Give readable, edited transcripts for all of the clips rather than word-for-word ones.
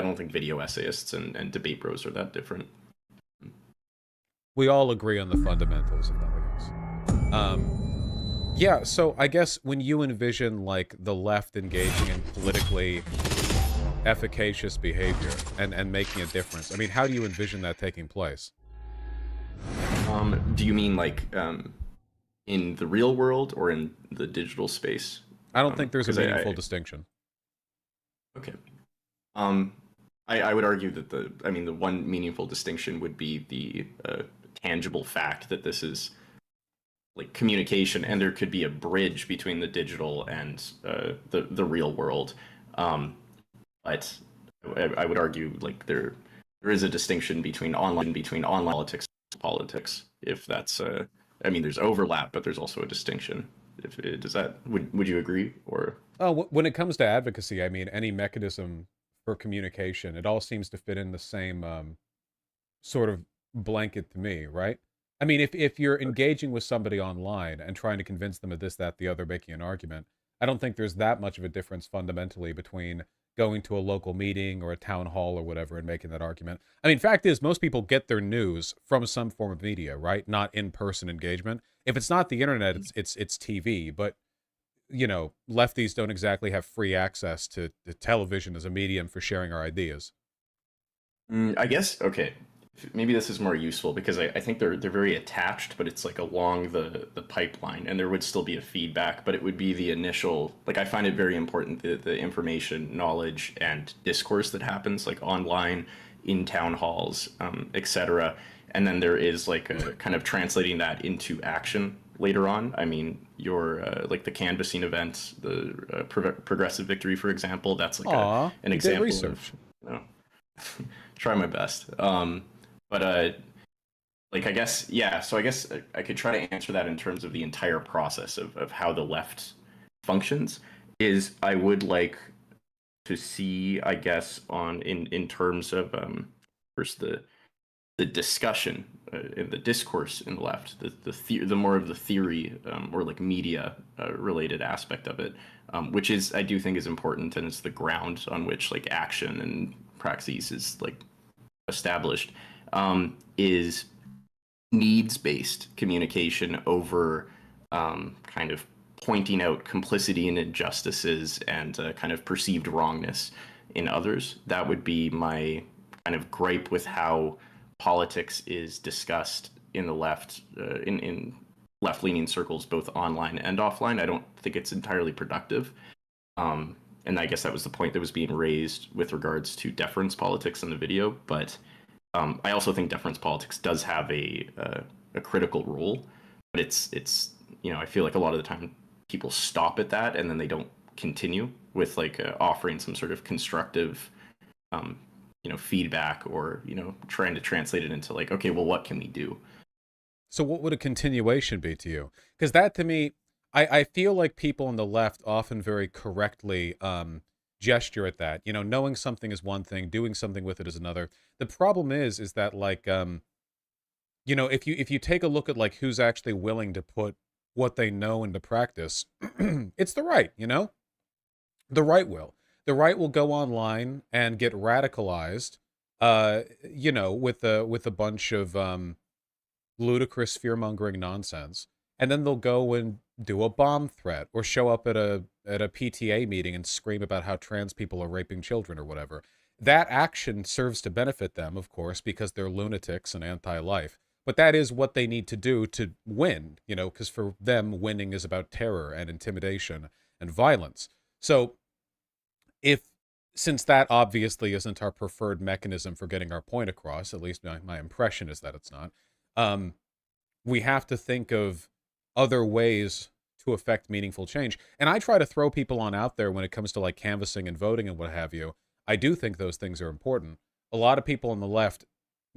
don't think video essayists and debate bros are that different. We all agree on the fundamentals, if nothing else. Yeah, so I guess when you envision, like, the left engaging in politically efficacious behavior and making a difference, I mean, how do you envision that taking place? Do you mean like in the real world or in the digital space? I don't think there's a Because meaningful distinction. okay. Um, I would argue that I mean, the one meaningful distinction would be the tangible fact that this is like communication, and there could be a bridge between the digital and the real world. Um, but I would argue like there is a distinction between online politics. If that's I mean, there's overlap, but there's also a distinction. If it, does that would you agree or Oh, when it comes to advocacy, I mean, any mechanism for communication, it all seems to fit in the same sort of blanket to me, right? I mean, if you're engaging with somebody online and trying to convince them of this, that, the other, making an argument, I don't think there's that much of a difference fundamentally between going to a local meeting or a town hall or whatever and making that argument. I mean, fact is, most people get their news from some form of media, right? Not in-person engagement. If it's not the internet, it's TV. But you know, lefties don't exactly have free access to television as a medium for sharing our ideas. I guess okay. Maybe this is more useful because I think they're very attached, but it's like along the pipeline, and there would still be a feedback, but it would be the initial. Like I find it very important the information, knowledge, and discourse that happens like online, in town halls, etc. And then there is like a kind of translating that into action later on. I mean, your like the canvassing event, the progressive victory, for example. That's like a Aw, an you did example of research. you know, try my best. But like I guess yeah. So I guess I could try to answer that in terms of the entire process of how the left functions. Is I would like to see, I guess, on in terms of first the discussion in the discourse in the left, the more of the theory or like media related aspect of it, which is I do think is important, and it's the ground on which like action and praxis is like established, is needs based communication over kind of pointing out complicity and injustices and kind of perceived wrongness in others. That would be my kind of gripe with how politics is discussed in the left, in left leaning circles, both online and offline. I don't think it's entirely productive. And I guess that was the point that was being raised with regards to deference politics in the video. But I also think deference politics does have a critical role, but it's you know I feel like a lot of the time people stop at that and then they don't continue with like offering some sort of constructive um, feedback or trying to translate it into like, okay, well, what can we do? So what would a continuation be to you? Because that to me, I feel like people on the left often very correctly gesture at that. You know, knowing something is one thing, doing something with it is another. The problem is that like you know, if you take a look at like who's actually willing to put what they know into practice, it's the right, you know? The right will. The right will go online and get radicalized, you know, with a bunch of ludicrous fear-mongering nonsense, and then they'll go and do a bomb threat or show up at a PTA meeting and scream about how trans people are raping children or whatever. That action serves to benefit them, of course, because they're lunatics and anti-life. But that is what they need to do to win, you know, because for them, winning is about terror and intimidation and violence. So if since that obviously isn't our preferred mechanism for getting our point across, at least my impression is that it's not, um, we have to think of other ways to affect meaningful change. And I try to throw people on out there when it comes to like canvassing and voting and what have you. I do think those things are important. A lot of people on the left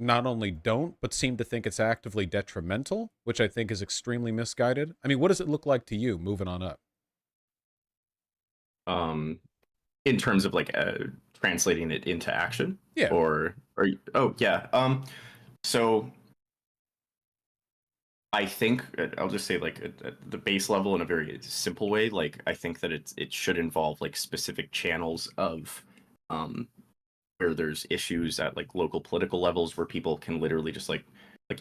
not only don't, but seem to think it's actively detrimental, which I think is extremely misguided. I mean, what does it look like to you moving on up? um in terms of like translating it into action, Yeah. or oh yeah, so I think I'll just say like at the base level in a very simple way. Like I think that it should involve like specific channels of um, where there's issues at like local political levels where people can literally just like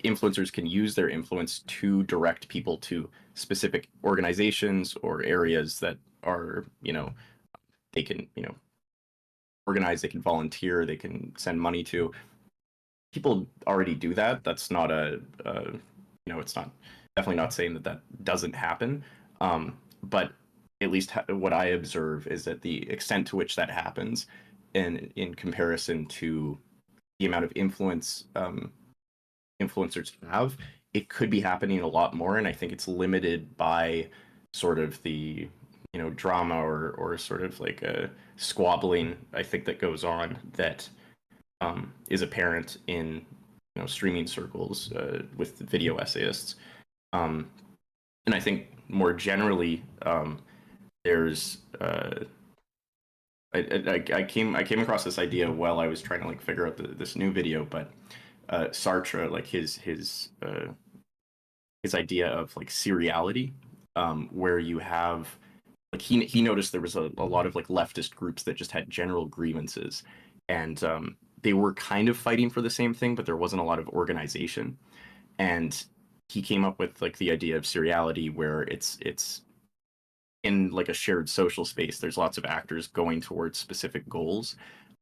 influencers can use their influence to direct people to specific organizations or areas that are, they can, organize, they can volunteer, they can send money to. People already do that. That's not it's not, definitely not saying that that doesn't happen. But at least what I observe is that the extent to which that happens, in comparison to the amount of influence influencers have, it could be happening a lot more. And I think it's limited by sort of the drama or sort of like a squabbling, I think, that goes on that is apparent in streaming circles with video essayists. Um, and I think more generally, there's I came across this idea while I was trying to like figure out this new video, but Sartre, like his idea of like seriality, where you have like he noticed there was a lot of like leftist groups that just had general grievances, and they were kind of fighting for the same thing, but there wasn't a lot of organization. And he came up with like the idea of seriality, where it's in like a shared social space. There's lots of actors going towards specific goals,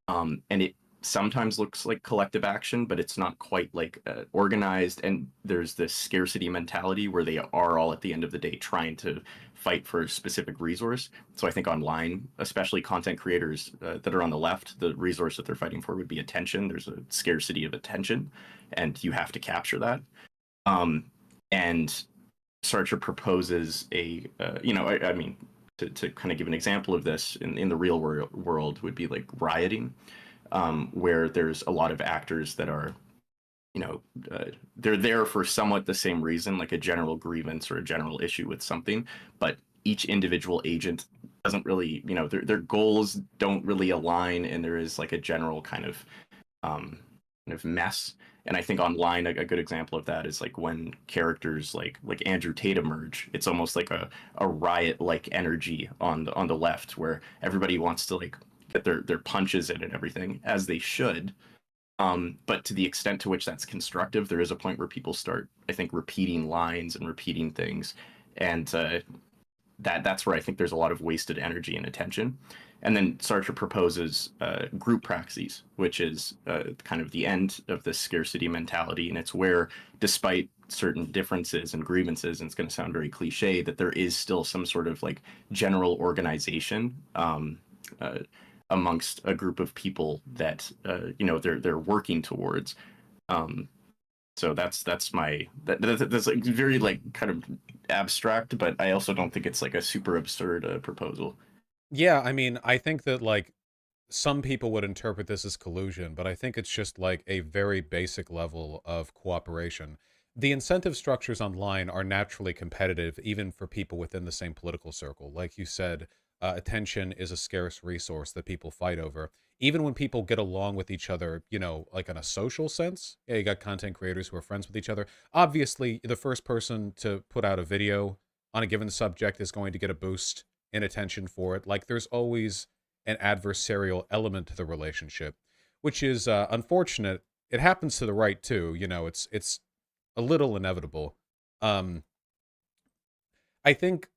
and it sometimes looks like collective action, but it's not quite like organized. And there's this scarcity mentality where they are all at the end of the day trying to fight for a specific resource. So I think online, especially content creators that are on the left, the resource that they're fighting for would be attention. There's a scarcity of attention, and you have to capture that. And Sartre proposes a, I mean, to kind of give an example of this in the real world would be like rioting, where there's a lot of actors that are, they're there for somewhat the same reason, like a general grievance or a general issue with something, but each individual agent doesn't really, their goals don't really align, and there is like a general kind of mess. And I think online a good example of that is like when characters like Andrew Tate emerge. It's almost like a riot like energy on the left, where everybody wants to like get their punches in and everything, as they should. But to the extent to which that's constructive, there is a point where people start, I think, repeating lines and repeating things, and that's where I think there's a lot of wasted energy and attention. And then Sartre proposes group praxis, which is kind of the end of this scarcity mentality. And it's where, despite certain differences and grievances, and it's going to sound very cliche, that there is still some sort of like general organization amongst a group of people that they're working towards. So that's like very like kind of abstract, but I also don't think it's like a super absurd proposal. Yeah, I mean, I think that like some people would interpret this as collusion, but I think it's just like a very basic level of cooperation. The incentive structures online are naturally competitive, even for people within the same political circle. Like you said, attention is a scarce resource that people fight over. Even when people get along with each other, like in a social sense, yeah, you got content creators who are friends with each other. Obviously, the first person to put out a video on a given subject is going to get a boost in attention for it. Like there's always an adversarial element to the relationship, which is unfortunate. It happens to the right too. It's a little inevitable. Um, I think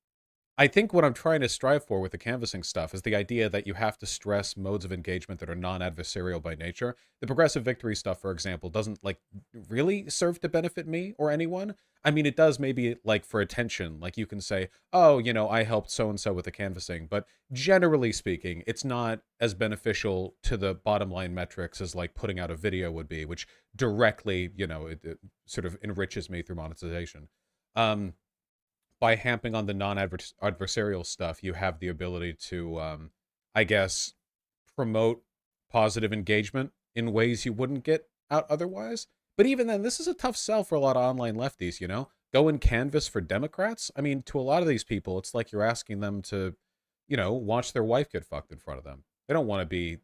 I think what I'm trying to strive for with the canvassing stuff is the idea that you have to stress modes of engagement that are non-adversarial by nature. The progressive victory stuff, for example, doesn't like really serve to benefit me or anyone. I mean, it does maybe like for attention, like you can say, oh, I helped so-and-so with the canvassing, but generally speaking, it's not as beneficial to the bottom line metrics as like putting out a video would be, which directly, it sort of enriches me through monetization. Um, by hamping on the non-adversarial stuff, you have the ability to, I guess, promote positive engagement in ways you wouldn't get out otherwise. But even then, this is a tough sell for a lot of online lefties, Go and canvas for Democrats. I mean, to a lot of these people, it's like you're asking them to, watch their wife get fucked in front of them. They don't want to be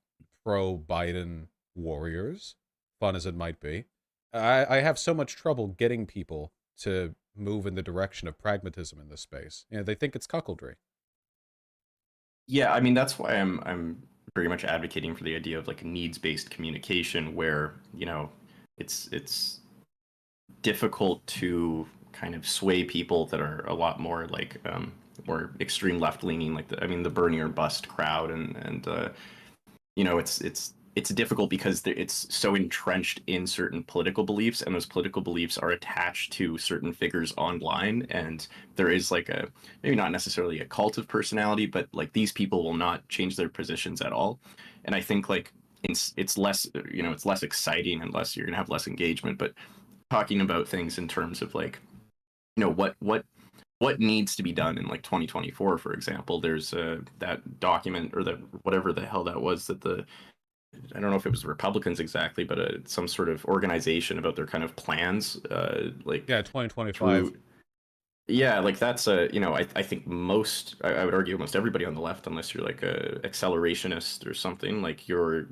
pro-Biden warriors, fun as it might be. I have so much trouble getting people to move in the direction of pragmatism in this space. They think it's cuckoldry. Yeah, I mean that's why I'm very much advocating for the idea of like needs-based communication, where it's difficult to kind of sway people that are a lot more like more extreme left-leaning, like the Bernie or bust crowd, and it's difficult because it's so entrenched in certain political beliefs, and those political beliefs are attached to certain figures online, and there is like a maybe not necessarily a cult of personality, but like these people will not change their positions at all, and I think like it's less it's less exciting unless you're gonna have less engagement, but talking about things in terms of like what needs to be done in like 2024, for example. There's that document or that whatever the hell that was that the I don't know if it was the Republicans exactly, but some sort of organization about their kind of plans, like Yeah, 2025. through. Yeah, like that's a I think I would argue almost everybody on the left, unless you're like a accelerationist or something, like your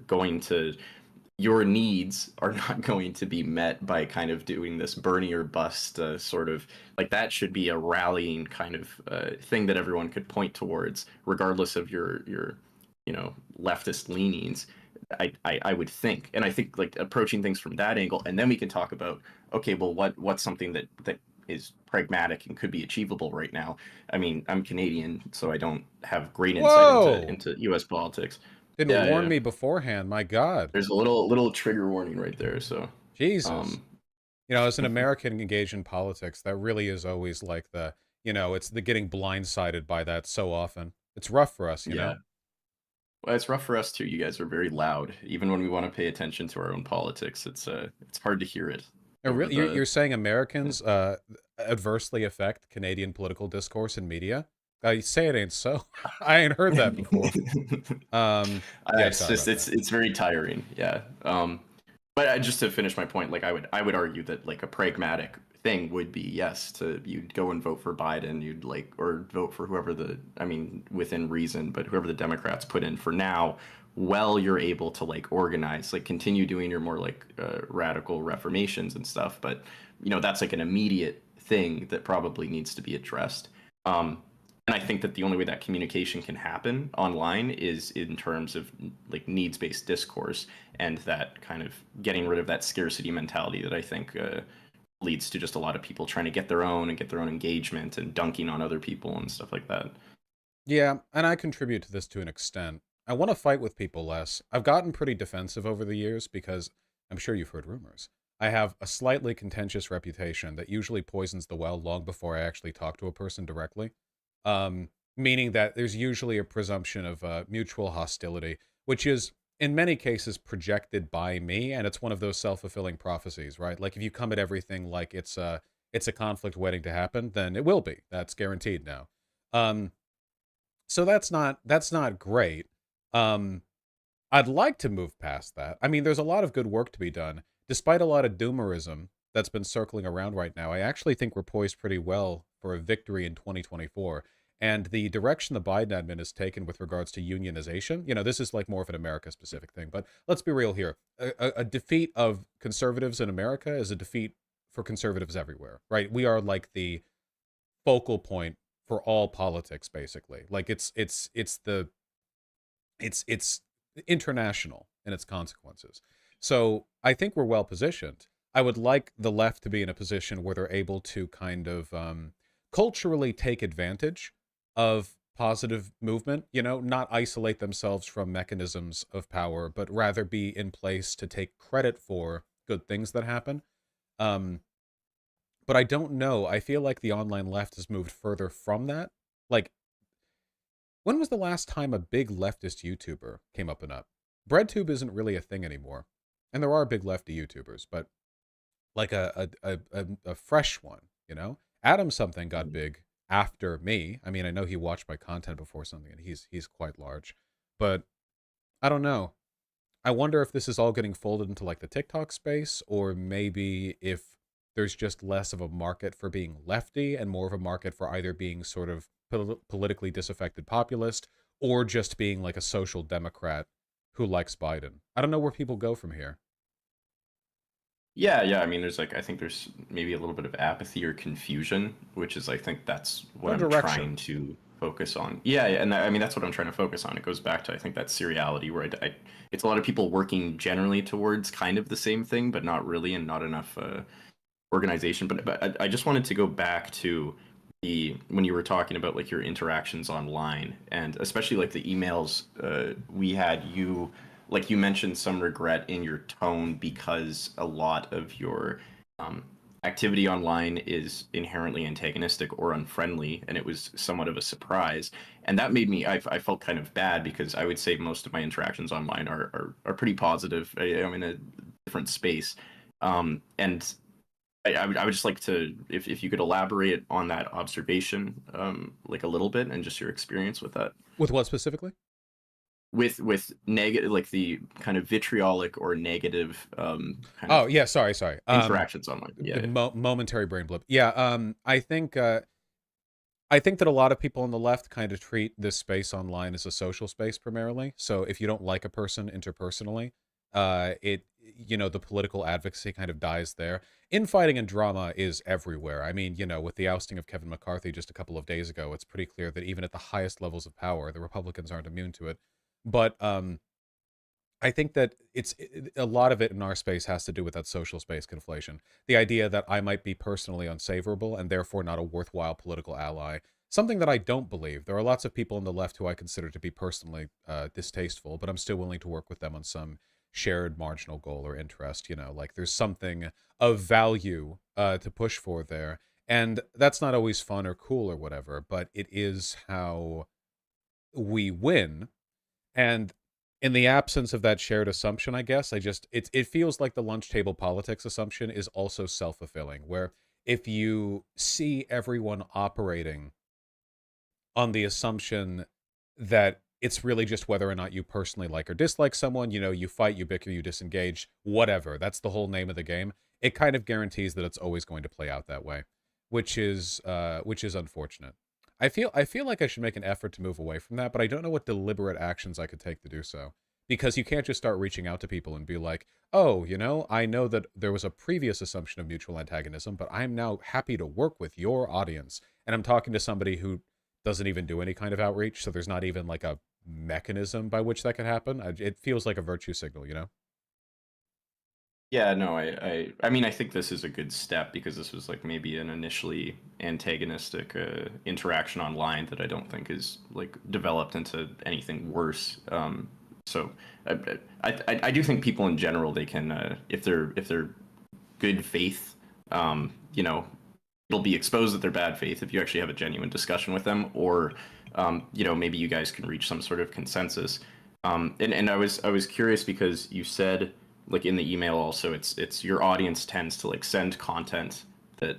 needs are not going to be met by kind of doing this Bernie or bust sort of like that should be a rallying kind of thing that everyone could point towards, regardless of your leftist leanings. I would think, and I think like approaching things from that angle, and then we can talk about okay, well, what's something that is pragmatic and could be achievable right now. I mean, I'm Canadian, so I don't have great insight Whoa! into U.S. politics. Didn't Yeah, warn yeah. me beforehand. My God. There's a little trigger warning right there. So, Jesus. um, As an American engaged in politics, that really is always like it's the getting blindsided by that so often. It's rough for us, you yeah. know? Well, it's rough for us too. You guys are very loud, even when we want to pay attention to our own politics. It's hard to hear it over the. You're saying Yeah. Americans adversely affect Canadian political discourse and media? You say it ain't so. I ain't heard that before. Yeah, It's sorry just about that. it's very tiring. Yeah. But just to finish my point, like I would argue that like a pragmatic thing would be yes to you'd go and vote for Biden, you'd like or vote for whoever I mean within reason, but whoever the Democrats put in for now, well you're able to like organize, like continue doing your more like radical reformations and stuff, but that's like an immediate thing that probably needs to be addressed. And I think that the only way that communication can happen online is in terms of like needs-based discourse and that kind of getting rid of that scarcity mentality that I think leads to just a lot of people trying to get their own and get their own engagement and dunking on other people and stuff like that. Yeah, and I contribute to this to an extent. I want to fight with people less. I've gotten pretty defensive over the years because I'm sure you've heard rumors. I have a slightly contentious reputation that usually poisons the well long before I actually talk to a person directly. Meaning that there's usually a presumption of mutual hostility, which is in many cases projected by me, and it's one of those self-fulfilling prophecies, right? Like if you come at everything like it's a conflict waiting to happen, then it will be. That's guaranteed now. Um, so that's not great. Um, I'd like to move past that. I mean, there's a lot of good work to be done. Despite a lot of doomerism that's been circling around right now, I actually think we're poised pretty well for a victory in 2024. And the direction the Biden admin has taken with regards to unionization, this is like more of an America-specific thing, but let's be real here. A defeat of conservatives in America is a defeat for conservatives everywhere, right? We are like the focal point for all politics, basically. Like it's international in its consequences. So I think we're well positioned. I would like the left to be in a position where they're able to kind of culturally take advantage of positive movement, not isolate themselves from mechanisms of power, but rather be in place to take credit for good things that happen. Um, but I don't know. I feel like the online left has moved further from that. Like, when was the last time a big leftist YouTuber came up and up? BreadTube isn't really a thing anymore. And there are big lefty YouTubers, but like a fresh one. Adam something got big after me. I mean, I know he watched my content before something, and he's quite large. But I don't know. I wonder if this is all getting folded into like the TikTok space, or maybe if there's just less of a market for being lefty and more of a market for either being sort of politically disaffected populist or just being like a social democrat who likes Biden. I don't know where people go from here. Yeah, yeah. I mean, I think there's maybe a little bit of apathy or confusion, which is I think that's what No I'm trying direction. to focus on. Yeah, yeah, and I mean that's what I'm trying to focus on. It goes back to I think that seriality where it's a lot of people working generally towards kind of the same thing, but not really, and not enough organization. But I just wanted to go back to the when you were talking about like your interactions online, and especially like the emails we had. You mentioned some regret in your tone because a lot of your um, activity online is inherently antagonistic or unfriendly, and it was somewhat of a surprise. And that made me, I felt kind of bad because I would say most of my interactions online are pretty positive. I'm in a different space. And I would just like to, if you could elaborate on that observation, like a little bit, and just your experience with that, With what specifically? with negative, like the kind of vitriolic or negative kind Oh of yeah, sorry. interactions online. Yeah, yeah. Momentary brain blip. Yeah, I think that a lot of people on the left kind of treat this space online as a social space primarily. So if you don't like a person interpersonally, it the political advocacy kind of dies there. Infighting and drama is everywhere. I mean, with the ousting of Kevin McCarthy just a couple of days ago, it's pretty clear that even at the highest levels of power, the Republicans aren't immune to it. But I think that a lot of it in our space has to do with that social space conflation. The idea that I might be personally unsavorable and therefore not a worthwhile political ally. Something that I don't believe. There are lots of people on the left who I consider to be personally distasteful, but I'm still willing to work with them on some shared marginal goal or interest. Like there's something of value to push for there. And that's not always fun or cool or whatever, but it is how we win. And in the absence of that shared assumption, I guess, it feels like the lunch table politics assumption is also self-fulfilling, where if you see everyone operating on the assumption that it's really just whether or not you personally like or dislike someone, you fight, you bicker, you disengage, whatever. That's the whole name of the game. It kind of guarantees that it's always going to play out that way, which is unfortunate. I feel like I should make an effort to move away from that, but I don't know what deliberate actions I could take to do so. Because you can't just start reaching out to people and be like, "Oh, I know that there was a previous assumption of mutual antagonism, but I'm now happy to work with your audience." And I'm talking to somebody who doesn't even do any kind of outreach, so there's not even like a mechanism by which that could happen. It feels like a virtue signal. Yeah, no, I mean, I think this is a good step because this was like maybe an initially antagonistic interaction online that I don't think is like developed into anything worse. So I do think people in general they can if they're good faith, it'll be exposed that they're bad faith if you actually have a genuine discussion with them, or maybe you guys can reach some sort of consensus. And I was curious because you said like in the email also it's your audience tends to like send content that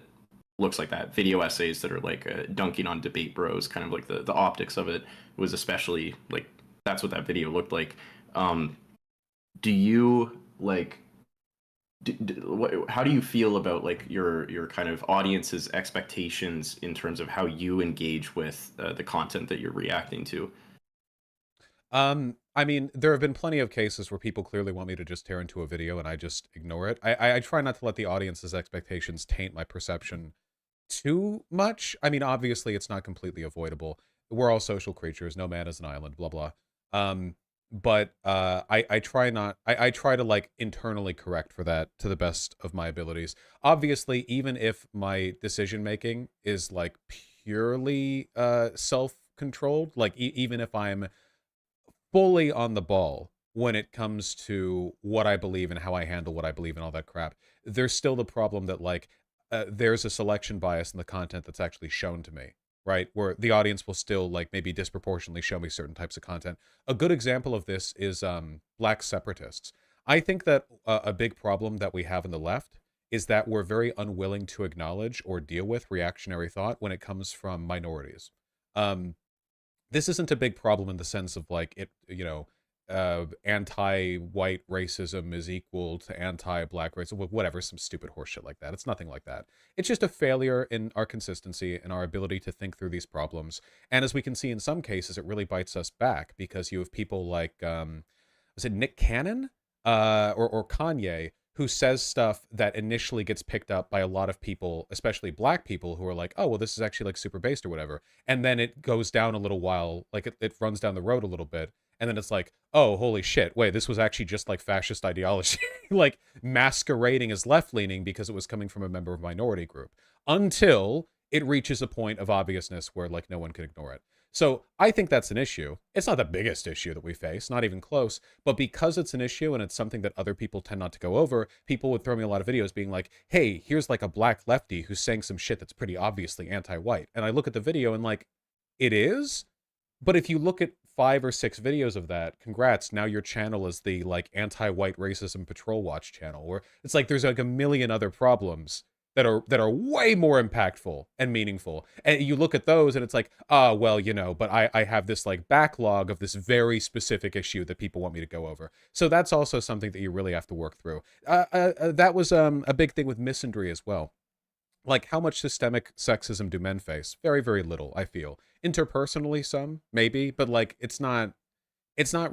looks like that video essays that are like dunking on debate bros, kind of like the optics of it was especially like that's what that video looked like. Do you like how do you feel about like your kind of audience's expectations in terms of how you engage with the content that you're reacting to? I mean, there have been plenty of cases where people clearly want me to just tear into a video and I just ignore it. I try not to let the audience's expectations taint my perception too much. I mean, obviously, it's not completely avoidable. We're all social creatures. No man is an island. Blah blah. But I try not. I try to like internally correct for that to the best of my abilities. Obviously, even if my decision making is like purely self controlled, like even if I'm fully on the ball when it comes to what I believe and how I handle what I believe and all that crap, there's still the problem that like there's a selection bias in the content that's actually shown to me, right? Where the audience will still like maybe disproportionately show me certain types of content. A good example of this is black separatists. I think that a big problem that we have in the left is that we're very unwilling to acknowledge or deal with reactionary thought when it comes from minorities. Um, this isn't a big problem in the sense of like anti-white racism is equal to anti-black racism, whatever, some stupid horseshit like that. It's nothing like that. It's just a failure in our consistency and our ability to think through these problems. And as we can see in some cases, it really bites us back because you have people like, was it Nick Cannon or Kanye, who says stuff that initially gets picked up by a lot of people, especially black people, who are like, oh, well, this is actually like super based or whatever. And then it goes down a little while, like it runs down the road a little bit. And then it's like, oh, holy shit, wait, this was actually just like fascist ideology, like masquerading as left leaning because it was coming from a member of a minority group, until it reaches a point of obviousness where like no one can ignore it. So I think that's an issue. It's not the biggest issue that we face, not even close. But because it's an issue and it's something that other people tend not to go over, people would throw me a lot of videos being like, hey, here's like a black lefty who's saying some shit that's pretty obviously anti-white. And I look at the video and like, it is? But if you look at 5 or 6 videos of that, congrats, now your channel is the like anti-white racism patrol watch channel, where it's like there's like a million other problems that are way more impactful and meaningful. And you look at those and it's like, well, but I have this like backlog of this very specific issue that people want me to go over. So that's also something that you really have to work through. That was a big thing with misandry as well. Like, how much systemic sexism do men face? Very, very little, I feel. Interpersonally, some, maybe, but like it's not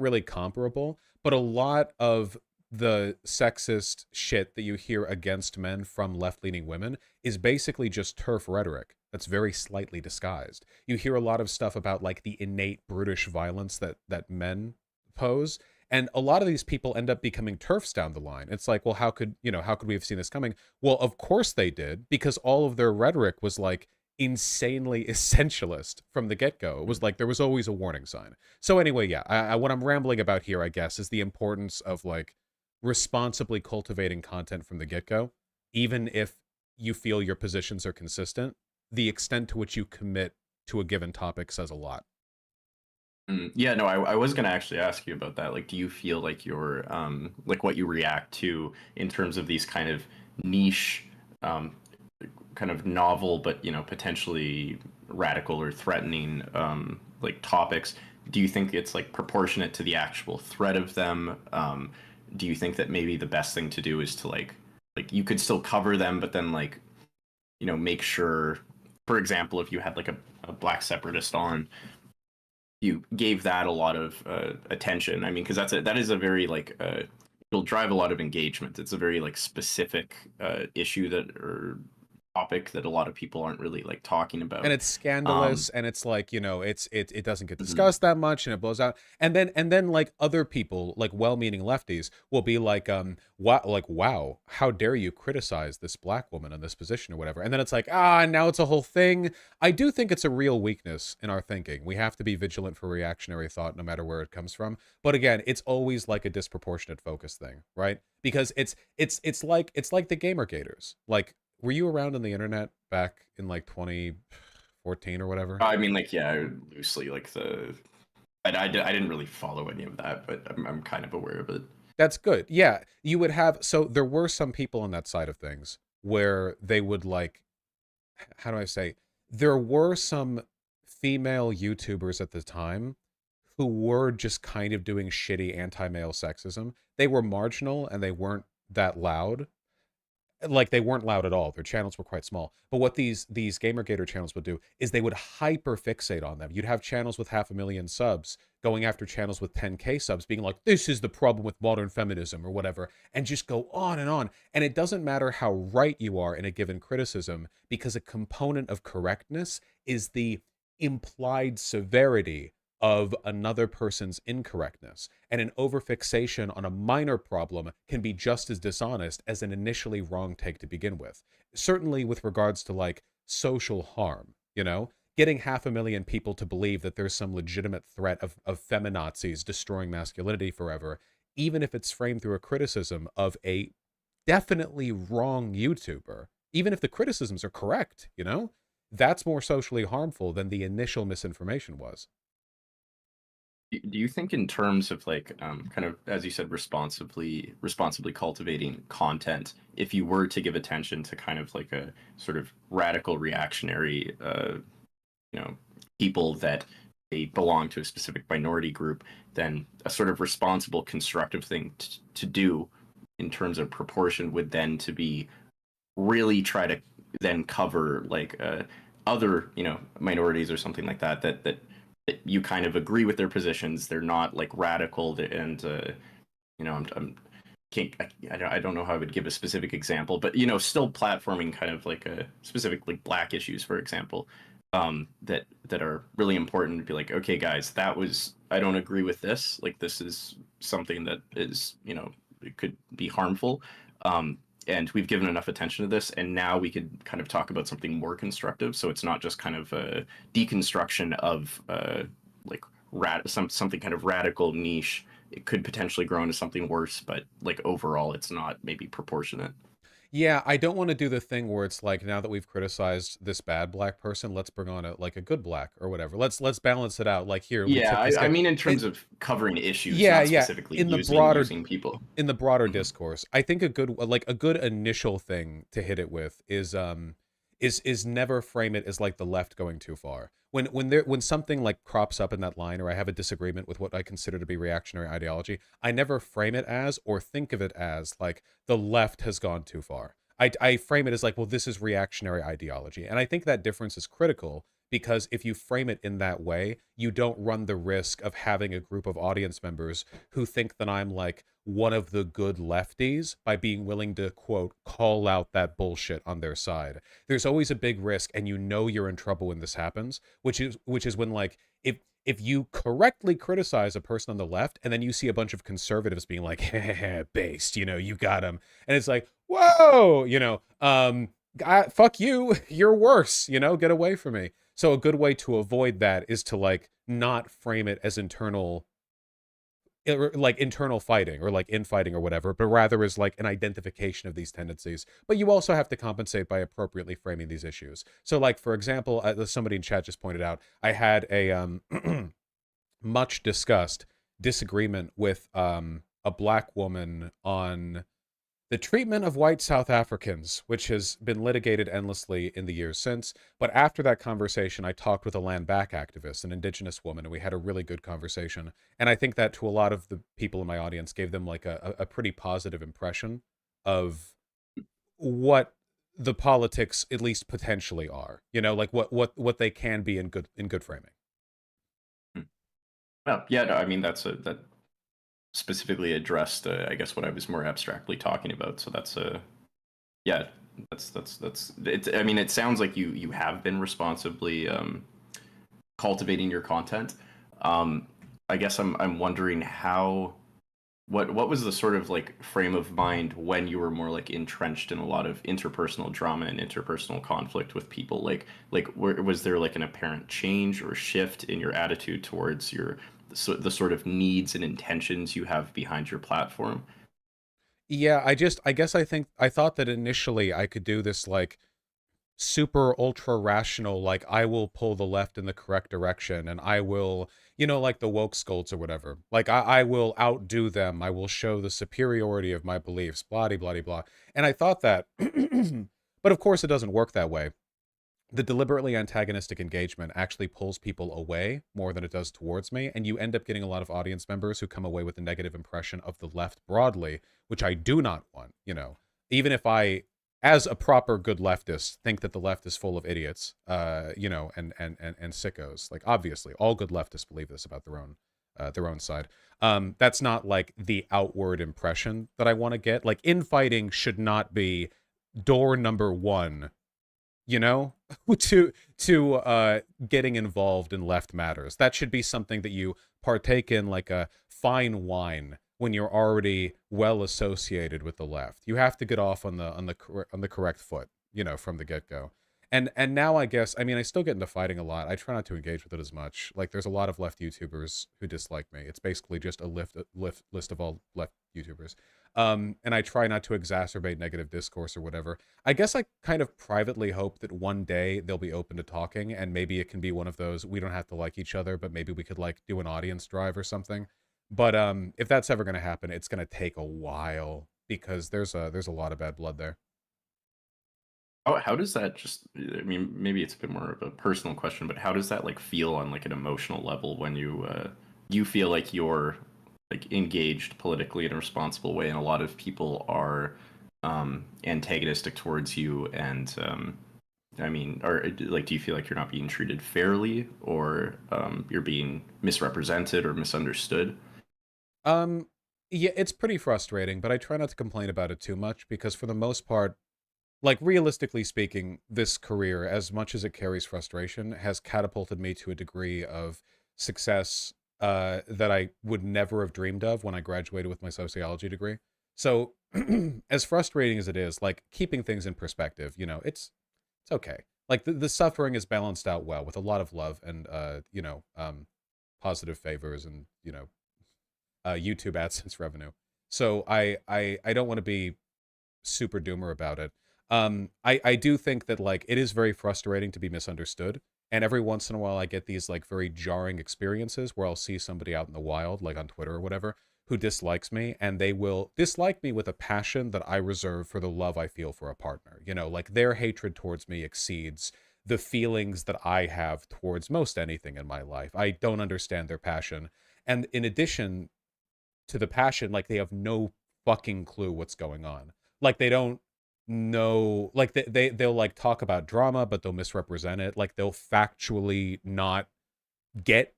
really comparable. But a lot of the sexist shit that you hear against men from left-leaning women is basically just turf rhetoric that's very slightly disguised. You hear a lot of stuff about like the innate brutish violence that men pose, and a lot of these people end up becoming turfs down the line. It's like, well, how could we have seen this coming? Well, of course they did, because all of their rhetoric was like insanely essentialist from the get-go. It was like there was always a warning sign. So anyway, yeah, what I'm rambling about here, I guess, is the importance of like responsibly cultivating content from the get-go, even if you feel your positions are consistent. The extent to which you commit to a given topic says a lot. Yeah, no, I was gonna actually ask you about that. Like, do you feel like you're like what you react to in terms of these kind of niche, um, kind of novel, but potentially radical or threatening like topics? Do you think it's like proportionate to the actual threat of them? Do you think that maybe the best thing to do is to like you could still cover them, but then like make sure, for example, if you had like a black separatist on, you gave that a lot of attention. I mean, because that is a very like it'll drive a lot of engagement. It's a very like specific issue that or topic that a lot of people aren't really like talking And about. it's Um, scandalous, and it's like, it doesn't get mhm. discussed that much, and it blows out. And then like other people, like well-meaning lefties, will be like, wow, how dare you criticize this black woman in this position or whatever. And then it's like, now it's a whole thing. I do think it's a real weakness in our thinking. We have to be vigilant for reactionary thought no matter where it comes from. But again, it's always like a disproportionate focus thing, right? Because it's like the gamer gators. Like, were you around on the internet back in like 2014 or whatever? I mean, like yeah, loosely like I didn't really follow any of that, but I'm kind of aware of it. That's good. Yeah, you would have. So there were some people on that side of things where they would like, how do I say? There were some female YouTubers at the time who were just kind of doing shitty anti-male sexism. They were marginal and they weren't that loud, like they weren't loud at all. Their channels were quite small. But what these gamergator channels would do is they would hyper fixate on them. You'd have channels with 500,000 subs going after channels with 10K subs, being like, this is the problem with modern feminism or whatever, and just go on and on. And it doesn't matter how right you are in a given criticism, because a component of correctness is the implied severity of another person's incorrectness. And an overfixation on a minor problem can be just as dishonest as an initially wrong take to begin with. Certainly with regards to like social harm, getting 500,000 people to believe that there's some legitimate threat of feminazis destroying masculinity forever, even if it's framed through a criticism of a definitely wrong YouTuber, even if the criticisms are correct, that's more socially harmful than the initial misinformation was. Do you think in terms of like kind of as you said responsibly cultivating content, if you were to give attention to kind of like a sort of radical reactionary you know people that they belong to a specific minority group, then a sort of responsible constructive thing to do in terms of proportion would then to be really try to then cover like other minorities or something like that you kind of agree with their positions. They're not like radical and I'm I don't know how I would give a specific example, but still platforming kind of like a specific like black issues, for example, that are really important to be like, okay, guys, I don't agree with this. Like this is something that is it could be harmful, and we've given enough attention to this, and now we could kind of talk about something more constructive. So it's not just kind of a deconstruction of like something kind of radical niche. It could potentially grow into something worse, but like overall, it's not maybe proportionate. Yeah, I don't want to do the thing where it's like, now that we've criticized this bad black person, let's bring on a good black or whatever. Let's balance it out. Like, here, we Yeah, took this I guy. mean in terms It, of covering issues, yeah, not yeah. specifically In the using people. broader Mhm. discourse, I think a good initial thing to hit it with is never frame it as like the left going too far. When something like crops up in that line, or I have a disagreement with what I consider to be reactionary ideology, I never frame it as or think of it as like the left has gone too far. I frame it as like, well, this is reactionary ideology. And I think that difference is critical, because if you frame it in that way, you don't run the risk of having a group of audience members who think that I'm like one of the good lefties by being willing to, quote, call out that bullshit on their side. There's always a big risk, and you're in trouble when this happens, which is when, like, if you correctly criticize a person on the left and then you see a bunch of conservatives being like, based, you got him. And it's like, whoa, fuck you, you're worse, get away from me. So a good way to avoid that is to like not frame it as internal fighting or like infighting or whatever, but rather as like an identification of these tendencies. But you also have to compensate by appropriately framing these issues. So, like, for example, somebody in chat just pointed out, I had a much discussed disagreement with a black woman on the treatment of white South Africans, which has been litigated endlessly in the years since. But after that conversation, I talked with a land back activist, an indigenous woman, and we had a really good conversation. And I think that to a lot of the people in my audience gave them like a pretty positive impression of what the politics at least potentially are. Like what they can be in good framing. Well, yeah, no, I mean that specifically addressed, I guess, what I was more abstractly talking about. So that's yeah, that's it. I mean, it sounds like you have been responsibly cultivating your content. Um, I guess I'm wondering what was the sort of like frame of mind when you were more like entrenched in a lot of interpersonal drama and interpersonal conflict with people? Was there like an apparent change or shift in your attitude towards the sort of needs and intentions you have behind your platform? Yeah, I thought that initially I could do this like super ultra rational, like I will pull the left in the correct direction, and I will, like the woke scolds or whatever, like I will outdo them, I will show the superiority of my beliefs, blah blah blah. And I thought that but of course it doesn't work that way. The deliberately antagonistic engagement actually pulls people away more than it does towards me, and you end up getting a lot of audience members who come away with a negative impression of the left broadly, which I do not want. Even if I, as a proper good leftist, think that the left is full of idiots, and sickos. Like, obviously all good leftists believe this about their own side. That's not like the outward impression that I want to get. Like, infighting should not be door number one, you know to getting involved in left matters. That should be something that you partake in like a fine wine when you're already well associated with the left. You have to get off on the correct foot, from the get-go. And now, I guess, I mean, I still get into fighting a lot. I try not to engage with it as much. Like, there's a lot of left YouTubers who dislike me. It's basically just a list of all left YouTubers. And I try not to exacerbate negative discourse or whatever. I guess I kind of privately hope that one day they'll be open to talking, and maybe it can be one of those, we don't have to like each other, but maybe we could like do an audience drive or something. But if that's ever going to happen, it's going to take a while, because there's a lot of bad blood there. How does that just, I mean, maybe it's a bit more of a personal question, but how does that like feel on like an emotional level when you feel like you're like engaged politically in a responsible way, and a lot of people are antagonistic towards you, and I mean, or like, do you feel like you're not being treated fairly, or you're being misrepresented or misunderstood? Um, Yeah, it's pretty frustrating, but I try not to complain about it too much because for the most part, like realistically speaking, this career, as much as it carries frustration, has catapulted me to a degree of success that I would never have dreamed of when I graduated with my sociology degree. So, as frustrating as it is, like keeping things in perspective, it's okay. Like the suffering is balanced out well with a lot of love and positive favors and YouTube AdSense revenue. So I don't want to be super doomer about it. I do think that like it is very frustrating to be misunderstood. And every once in a while I get these like very jarring experiences where I'll see somebody out in the wild, like on Twitter or whatever, who dislikes me, and they will dislike me with a passion that I reserve for the love I feel for a partner. Like their hatred towards me exceeds the feelings that I have towards most anything in my life. I don't understand their passion. And in addition to the passion, like they have no fucking clue what's going on. Like they don't know, like they'll like talk about drama, but they'll misrepresent it. Like they'll factually not get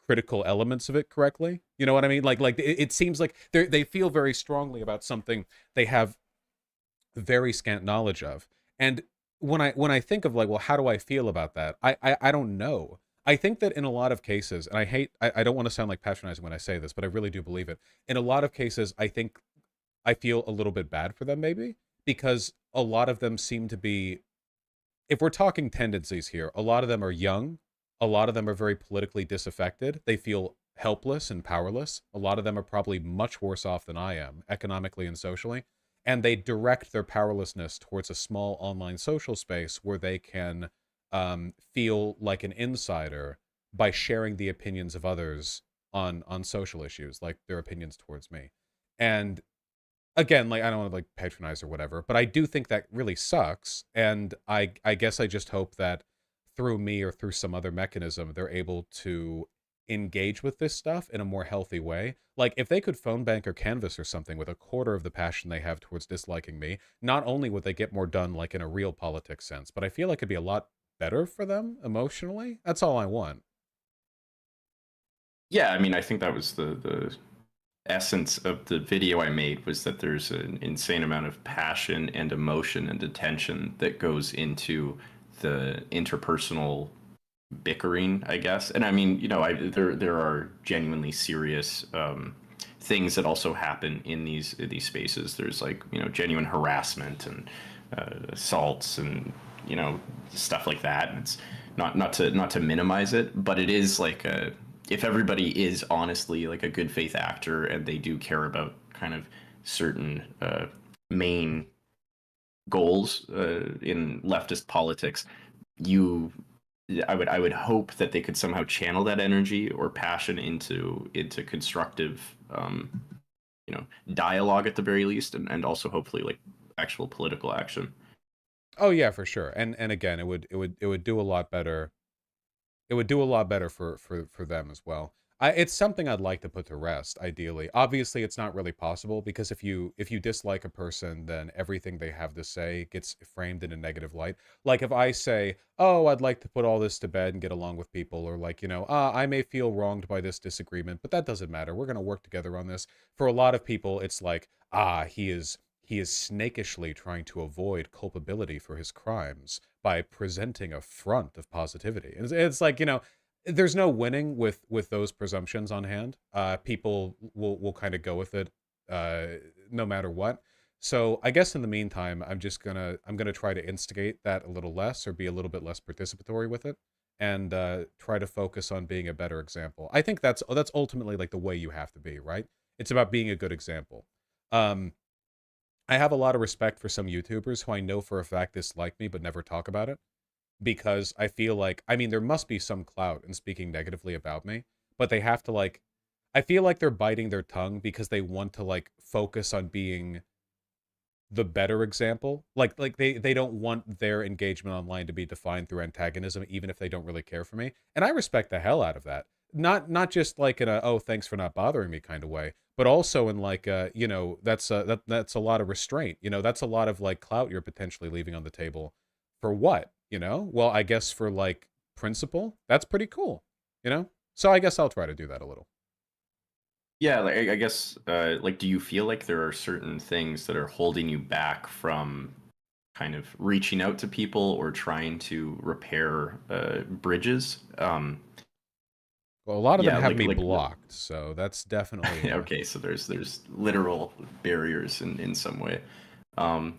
critical elements of it correctly. You know what I mean? Like it seems like they feel very strongly about something they have very scant knowledge of. And when I think of like, well, how do I feel about that? I don't know. I think that in a lot of cases, and I don't want to sound like patronizing when I say this, but I really do believe it. In a lot of cases, I think I feel a little bit bad for them, maybe, because a lot of them seem to be, if we're talking tendencies here, a lot of them are young. A lot of them are very politically disaffected. They feel helpless and powerless. A lot of them are probably much worse off than I am, economically and socially. And they direct their powerlessness towards a small online social space where they can feel like an insider by sharing the opinions of others on social issues, like their opinions towards me. And again, like I don't want to like patronize or whatever, but I do think that really sucks. And I guess I just hope that through me or through some other mechanism, they're able to engage with this stuff in a more healthy way. Like if they could phone bank or canvas or something with a quarter of the passion they have towards disliking me, not only would they get more done like in a real politics sense, but I feel like it'd be a lot better for them emotionally. That's all I want. Yeah, I mean, I think that was the essence of the video I made, was that there's an insane amount of passion and emotion and attention that goes into the interpersonal bickering, I guess. And I mean, there are genuinely serious things that also happen in these spaces. There's like genuine harassment and assaults and stuff like that. And it's not to minimize it, but it is like if everybody is honestly like a good faith actor and they do care about kind of certain main goals in leftist politics, you I would hope that they could somehow channel that energy or passion into constructive dialogue at the very least, and also hopefully like actual political action. Oh yeah, for sure. And again, it would do a lot better. It would do a lot better for them as well. It's something I'd like to put to rest, ideally. Obviously, it's not really possible because if you dislike a person, then everything they have to say gets framed in a negative light. Like if I say, "Oh, I'd like to put all this to bed and get along with people," or like, I may feel wronged by this disagreement, but that doesn't matter. We're going to work together on this. For a lot of people, it's like, he is snakishly trying to avoid culpability for his crimes by presenting a front of positivity. It's like, there's no winning with those presumptions on hand. People will kind of go with it uh, no matter what. So I guess in the meantime, I'm gonna try to instigate that a little less or be a little bit less participatory with it, and try to focus on being a better example. I think that's ultimately like the way you have to be, right? It's about being a good example. Um, I have a lot of respect for some YouTubers who I know for a fact dislike me but never talk about it because I feel like, I mean, there must be some clout in speaking negatively about me, but they have to like, I feel like they're biting their tongue because they want to like focus on being the better example. Like they don't want their engagement online to be defined through antagonism, even if they don't really care for me. And I respect the hell out of that. Not just like in a oh thanks for not bothering me kind of way, but also in like that's a lot of restraint. That's a lot of like clout you're potentially leaving on the table for what? Well, I guess for like principle, that's pretty cool. So I guess I'll try to do that a little. Yeah, like I guess like do you feel like there are certain things that are holding you back from kind of reaching out to people or trying to repair bridges? Well, a lot of them Yeah, have like me like blocked, so that's definitely okay, so there's literal barriers in some way.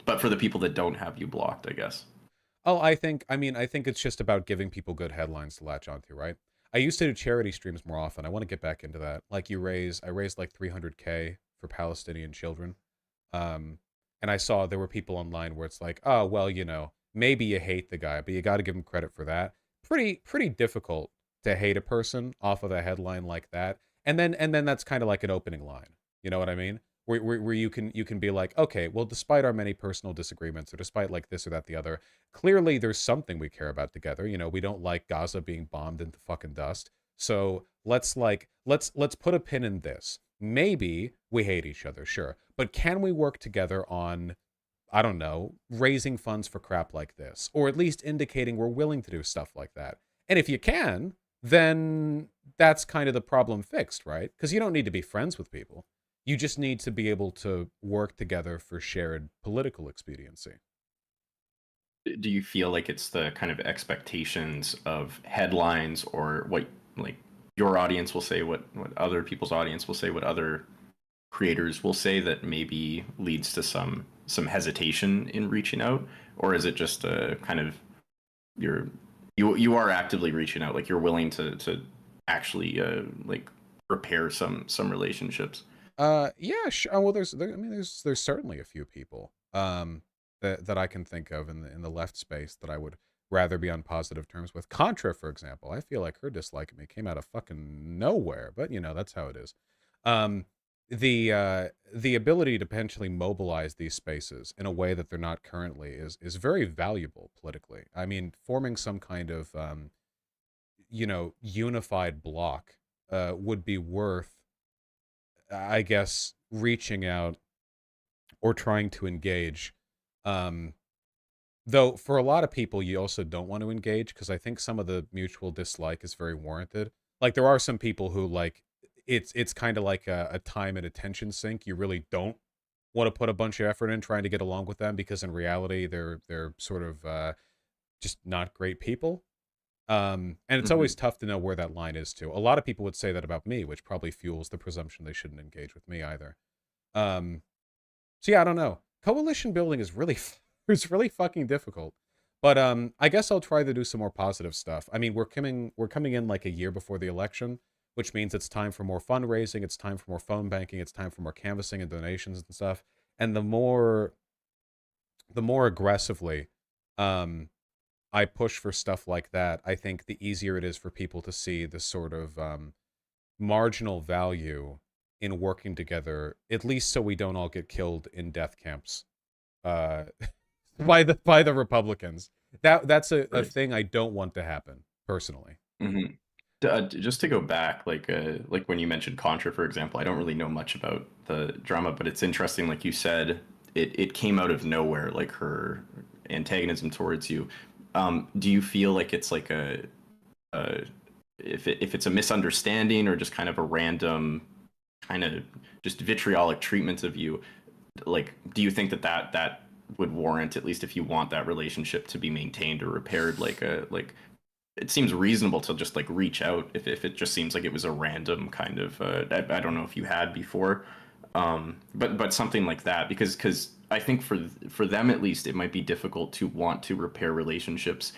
But for the people that don't have you blocked, I guess. Oh, I mean, I think it's just about giving people good headlines to latch onto, right? I used to do charity streams more often. I want to get back into that. Like I raised like 300K for Palestinian children. Um, and I saw there were people online where it's like, oh, well, maybe you hate the guy, but you got to give him credit for that. Pretty difficult to hate a person off of a headline like that. And then that's kind of like an opening line. You know what I mean? Where you can be like, okay, well, despite our many personal disagreements, or despite like this or that the other, clearly there's something we care about together. We don't like Gaza being bombed into fucking dust. So let's put a pin in this. Maybe we hate each other, sure, but can we work together on, I don't know, raising funds for crap like this, or at least indicating we're willing to do stuff like that? And if you can, then that's kind of the problem fixed, right? Because you don't need to be friends with people. You just need to be able to work together for shared political expediency. Do you feel like it's the kind of expectations of headlines or what like your audience will say, what other people's audience will say, what other creators will say that maybe leads to some hesitation in reaching out, or is it just a kind of you're you are actively reaching out, like you're willing to actually like repair some relationships? Yeah, sure. Well, I mean, there's certainly a few people that I can think of in the left space that I would rather be on positive terms with. Contra, for example, I feel like her dislike of me came out of fucking nowhere, but that's how it is. Um, the ability to potentially mobilize these spaces in a way that they're not currently is very valuable politically. I mean, forming some kind of unified block would be worth, I guess, reaching out or trying to engage. Um, though for a lot of people, you also don't want to engage because I think some of the mutual dislike is very warranted. Like there are some people who like it's kind of like a time and attention sink. You really don't want to put a bunch of effort in trying to get along with them because in reality they're sort of just not great people. And it's always Hmm. tough to know where that line is too. A lot of people would say that about me, which probably fuels the presumption they shouldn't engage with me either. Um, so yeah, I don't know. Coalition building is really it's really fucking difficult. But I guess I'll try to do some more positive stuff. I mean, we're coming in like a year before the election, which means it's time for more fundraising, it's time for more phone banking, it's time for more canvassing and donations and stuff. And the more aggressively um I push for stuff like that, I think the easier it is for people to see the sort of marginal value in working together, at least so we don't all get killed in death camps uh, by the Republicans. That's a Right. thing I don't want to happen personally. Hmm. Just to go back, like when you mentioned Contra, for example, I don't really know much about the drama, but it's interesting. Like you said, it came out of nowhere, like her antagonism towards you. Do you feel like it's like a if it's a misunderstanding or just kind of a random kind of just vitriolic treatment of you? Like, do you think that would warrant, at least if you want that relationship to be maintained or repaired, like it seems reasonable to just like reach out if it just seems like it was a random kind of I don't know if you had before, but something like that because I think for them at least it might be difficult to want to repair relationships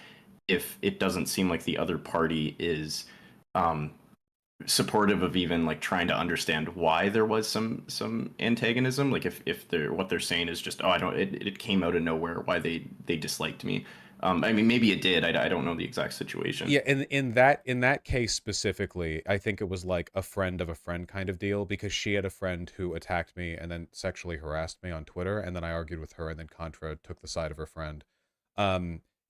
if it doesn't seem like the other party is um, supportive of even like trying to understand why there was some antagonism, like if they're what they're saying is just, oh, I don't, it came out of nowhere why they disliked me. I mean, maybe it did. I don't know the exact situation. Yeah, in that case specifically, I think it was like a friend of a friend kind of deal because she had a friend who attacked me and then sexually harassed me on Twitter, and then I argued with her, and then Contra took the side of her friend.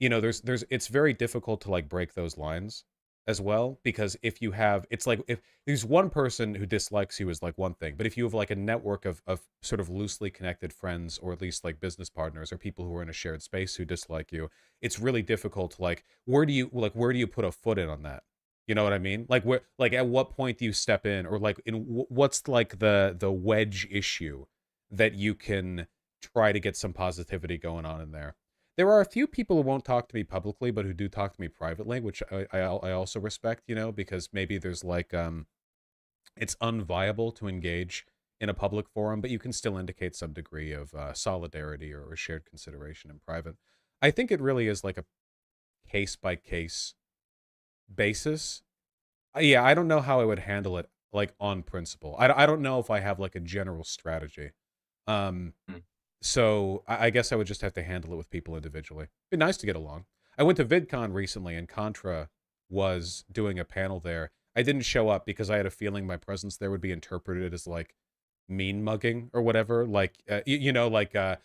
There's it's very difficult to like break those lines as well because if you have it's like if there's one person who dislikes you is like one thing, but if you have like a network of sort of loosely connected friends or at least like business partners or people who are in a shared space who dislike you, it's really difficult to like where do you put a foot in on that? You know what I mean? Like where, like at what point do you step in, or like in what's like the wedge issue that you can try to get some positivity going on in there? There are a few people who won't talk to me publicly, but who do talk to me privately, which I also respect, you know, because maybe there's like it's unviable to engage in a public forum, but you can still indicate some degree of solidarity or shared consideration in private. I think it really is like a case by case basis. Yeah, I don't know how I would handle it like on principle. I don't know if I have like a general strategy. Um, Mm. so I guess I would just have to handle it with people individually. Be nice to get along. I went to VidCon recently, and Contra was doing a panel there. I didn't show up because I had a feeling my presence there would be interpreted as like mean mugging or whatever. Like, you know, like I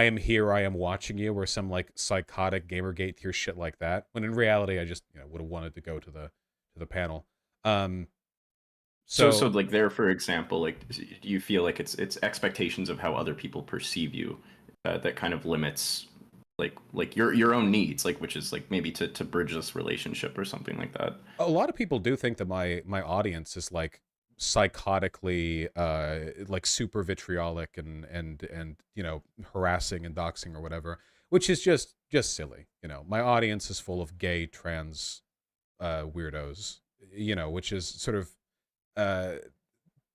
am here, I am watching you, or some like psychotic Gamergate tier shit like that. When in reality, I just would have wanted to go to the panel. Um, So so like there, for example, like do you feel like it's expectations of how other people perceive you that kind of limits like your own needs, like which is like maybe to bridge this relationship or something like that. a lot of people do think that my audience is like psychotically like super vitriolic and harassing and doxing or whatever, which is just silly. My audience is full of gay trans weirdos, which is sort of uh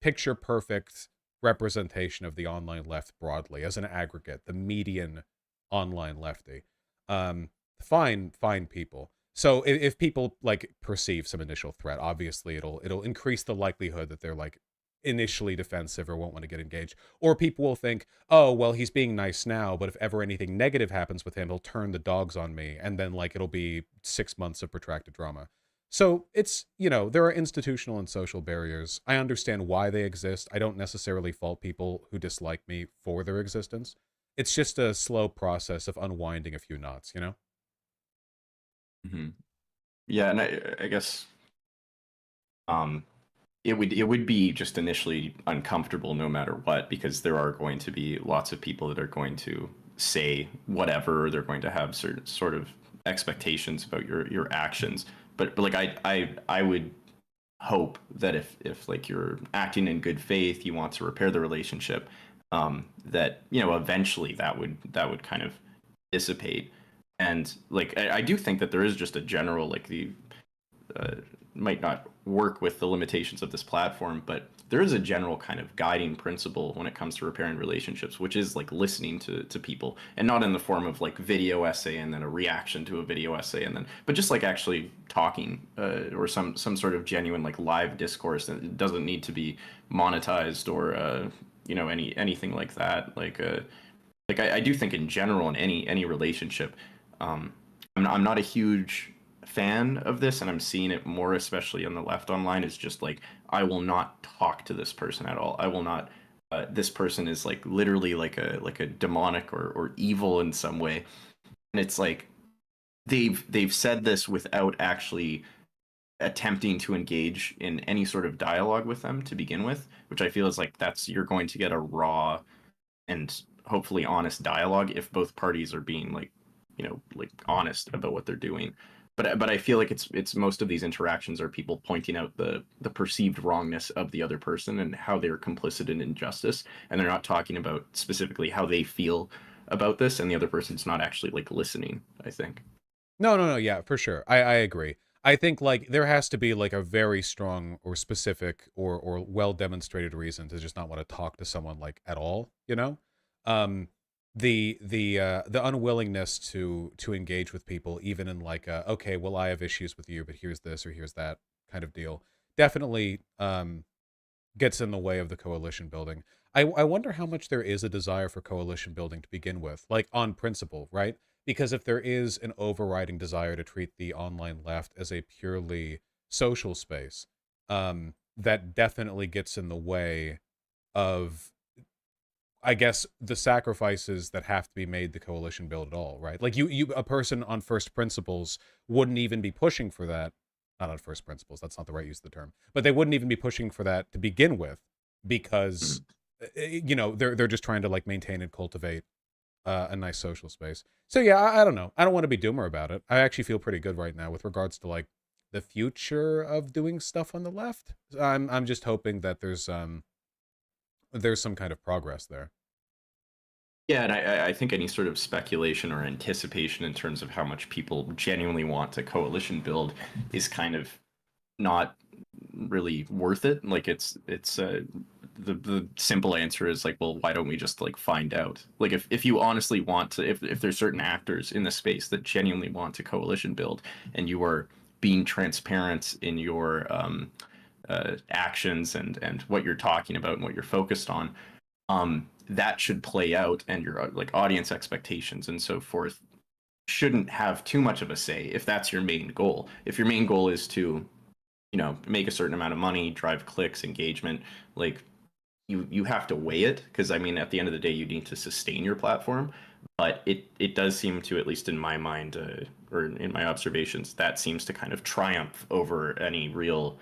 picture perfect representation of the online left broadly as an aggregate, the median online lefty. Um, fine people. So if people like perceive some initial threat, obviously it'll increase the likelihood that they're like initially defensive or won't want to get engaged. Or people will think, oh well, he's being nice now, but if ever anything negative happens with him, he'll turn the dogs on me, and then like it'll be 6 months of protracted drama. So it's, there are institutional and social barriers. I understand why they exist. I don't necessarily fault people who dislike me for their existence. It's just a slow process of unwinding a few knots. Hmm. Yeah, and I guess um it would be just initially uncomfortable no matter what, because there are going to be lots of people that are going to say whatever, they're going to have certain sort of expectations about your actions. But like I would hope that if like you're acting in good faith, you want to repair the relationship, that eventually that would kind of dissipate. And like I do think that there is just a general like the uh, might not work with the limitations of this platform, but there is a general kind of guiding principle when it comes to repairing relationships, which is like listening to people, and not in the form of like video essay and then a reaction to a video essay and then, but just like actually talking, or some sort of genuine like live discourse. And it doesn't need to be monetized or anything like that. Like I do think in general in any relationship, um, I'm not a huge fan of this, and I'm seeing it more, especially on the left online. Is just like I will not talk to this person at all. I will not. This person is like literally like a demonic or evil in some way, and it's like they've said this without actually attempting to engage in any sort of dialogue with them to begin with, which I feel is like that's you're going to get a raw and hopefully honest dialogue if both parties are being like honest about what they're doing. But I feel like it's most of these interactions are people pointing out the perceived wrongness of the other person and how they're complicit in injustice, and they're not talking about specifically how they feel about this, and the other person's not actually like listening, I think. No, yeah, for sure. I agree. I think like there has to be like a very strong or specific or well demonstrated reason to just not want to talk to someone like at all. Um the unwillingness to engage with people, even in like okay, well I have issues with you, but here's this or here's that kind of deal, definitely gets in the way of the coalition building. I wonder how much there is a desire for coalition building to begin with, like on principle, right? Because if there is an overriding desire to treat the online left as a purely social space, that definitely gets in the way of, I guess, the sacrifices that have to be made to coalition build at all, right? Like you a person on first principles wouldn't even be pushing for that. Not on first principles, that's not the right use of the term. But they wouldn't even be pushing for that to begin with because Mhm. they're just trying to like maintain and cultivate a nice social space. So yeah, I don't know. I don't want to be doomer about it. I actually feel pretty good right now with regards to like the future of doing stuff on the left. I'm just hoping that there's some kind of progress there. Yeah, and I think any sort of speculation or anticipation in terms of how much people genuinely want to coalition build is kind of not really worth it. Like it's the simple answer is like, well, why don't we just like find out? Like if you honestly want to, if there's certain actors in the space that genuinely want to coalition build, and you are being transparent in your actions and what you're talking about and what you're focused on, that should play out, and your like audience expectations and so forth shouldn't have too much of a say if that's your main goal. If your main goal is to, you know, make a certain amount of money, drive clicks, engagement, like you have to weigh it, because I mean at the end of the day you need to sustain your platform. But it does seem to, at least in my mind, or in my observations, that seems to kind of triumph over any real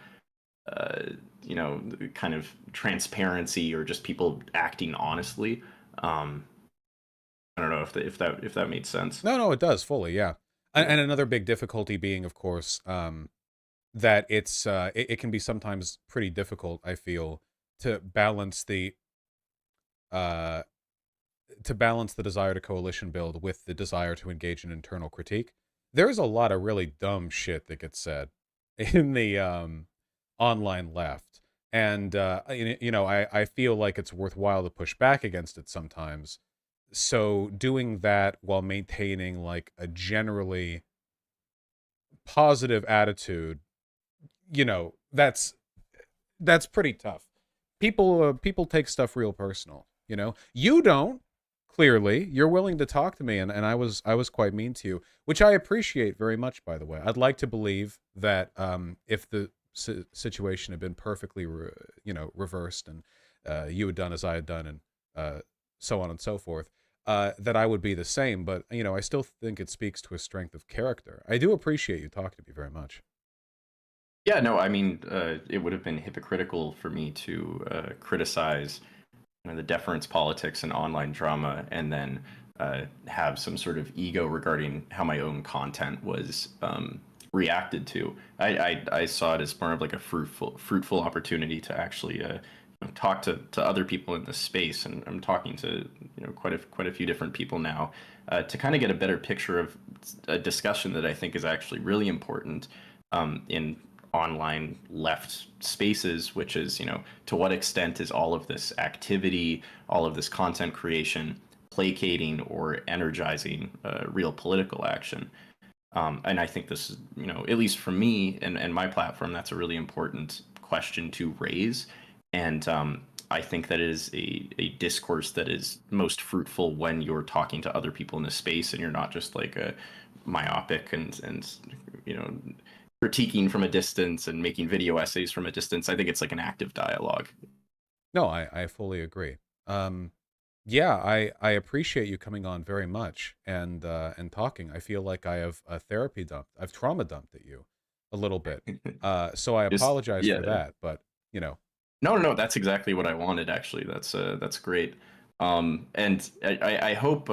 uh, you know, kind of transparency or just people acting honestly. um I don't know if that made sense. No, no, it does fully, yeah. Yeah. And another big difficulty being, of course, that it can be sometimes pretty difficult, I feel, to balance the uh desire to coalition build with the desire to engage in internal critique. There's a lot of really dumb shit that gets said in the online left. And you know, I feel like it's worthwhile to push back against it sometimes. So doing that while maintaining like a generally positive attitude, you know, that's pretty tough. People take stuff real personal, you know. You don't, clearly. You're willing to talk to me, and I was quite mean to you, which I appreciate very much, by the way. I'd like to believe that if the situation had been perfectly you know, reversed, and you had done as I had done, and so on and so forth, that I would be the same. But you know, I still think it speaks to a strength of character. I do appreciate you talking to me very much. Yeah, no, I mean, it would have been hypocritical for me to criticize, you know, the deference politics and online drama, and then have some sort of ego regarding how my own content was reacted to. I saw it as more of like a fruitful opportunity to actually talk to other people in this space, and I'm talking to, you know, quite a few different people now, to kind of get a better picture of a discussion that I think is actually really important in online left spaces, which is, you know, to what extent is all of this activity, all of this content creation placating or energizing real political action. And I think this is, you know, at least for me and my platform, that's a really important question to raise. And I think that it is a discourse that is most fruitful when you're talking to other people in the space, and you're not just like a myopic and you know, critiquing from a distance and making video essays from a distance. I think it's like an active dialogue. No, I fully agree. Yeah, I appreciate you coming on very much, and talking. I feel like I have a therapy dumped. I've trauma dumped at you a little bit. So I Just apologize yeah, for that, but you know, no, no, no. That's exactly what I wanted. Actually, that's great. And I hope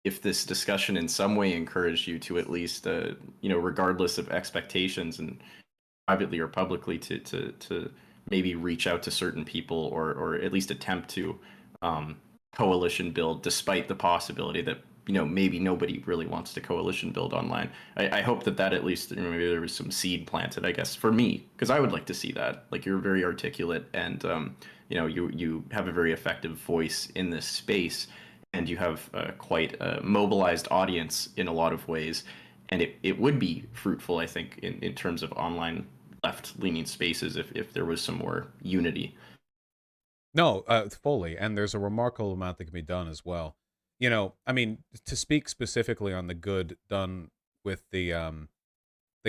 if this discussion in some way encouraged you to at least you know, regardless of expectations, and privately or publicly, to maybe reach out to certain people, or at least attempt to um, coalition build, despite the possibility that, you know, maybe nobody really wants to coalition build online. I hope that at least, you know, maybe there was some seed planted, I guess, for me, because I would like to see that. Like, you're very articulate, and you know, you have a very effective voice in this space, and you have quite a mobilized audience in a lot of ways. And it would be fruitful, I think, in terms of online left-leaning spaces, if there was some more unity. no, fully. And there's a remarkable amount that can be done as well. You know, I mean, to speak specifically on the good done with the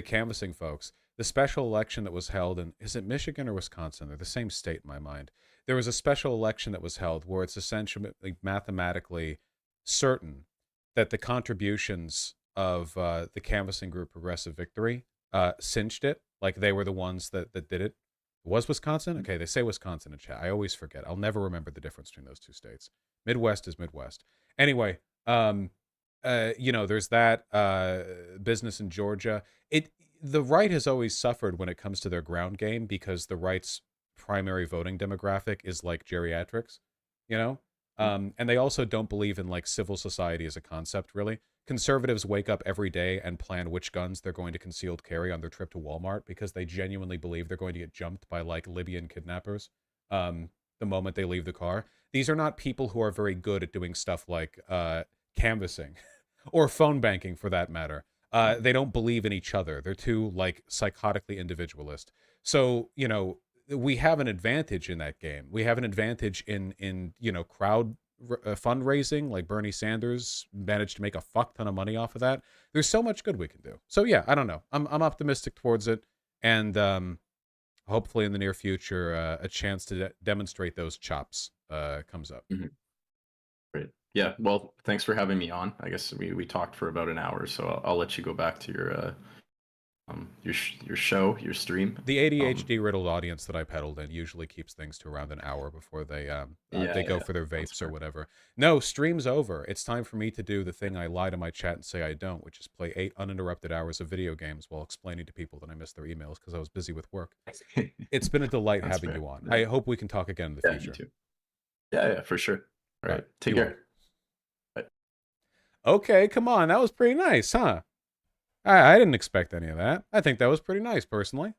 canvassing folks, the special election that was held in, is it Michigan or Wisconsin? They're the same state in my mind. There was a special election that was held where it's essentially mathematically certain that the contributions of the canvassing group Progressive Victory cinched it. Like they were the ones that did it. Was Wisconsin? Okay, they say Wisconsin in chat. I always forget. I'll never remember the difference between those two states. Midwest is Midwest. Anyway, you know, there's that business in Georgia. It the right has always suffered when it comes to their ground game because the right's primary voting demographic is like geriatrics, you know? And they also don't believe in like civil society as a concept, really. Conservatives wake up every day and plan which guns they're going to concealed carry on their trip to Walmart because they genuinely believe they're going to get jumped by like Libyan kidnappers the moment they leave the car. These are not people who are very good at doing stuff like canvassing or phone banking for that matter. They don't believe in each other. They're too like psychotically individualist. So, you know, we have an advantage in that game. We have an advantage in you know, fundraising. Like Bernie Sanders managed to make a fuck ton of money off of that. There's so much good we can do. So yeah, I don't know. I'm optimistic towards it, and hopefully in the near future, a chance to demonstrate those chops comes up. Mhm. Great. Yeah. Well, thanks for having me on. I guess we talked for about an hour, so I'll let you go back to your show, your stream. The ADHD riddled audience that I peddled in usually keeps things to around an hour before they Yeah, go yeah, for their that's vapes or fair. whatever. No, stream's over. It's time for me to do the thing I lie to my chat and say I don't, which is play 8 uninterrupted hours of video games while explaining to people that I missed their emails because I was busy with work. It's been a delight That's having fair. you on. Yeah. I hope we can talk again in the Yeah, me future. too. Yeah, yeah, for sure. All All right. right, Take be well. care. Bye. Okay, come on. That was pretty nice, huh? I didn't expect any of that. I think that was pretty nice, personally.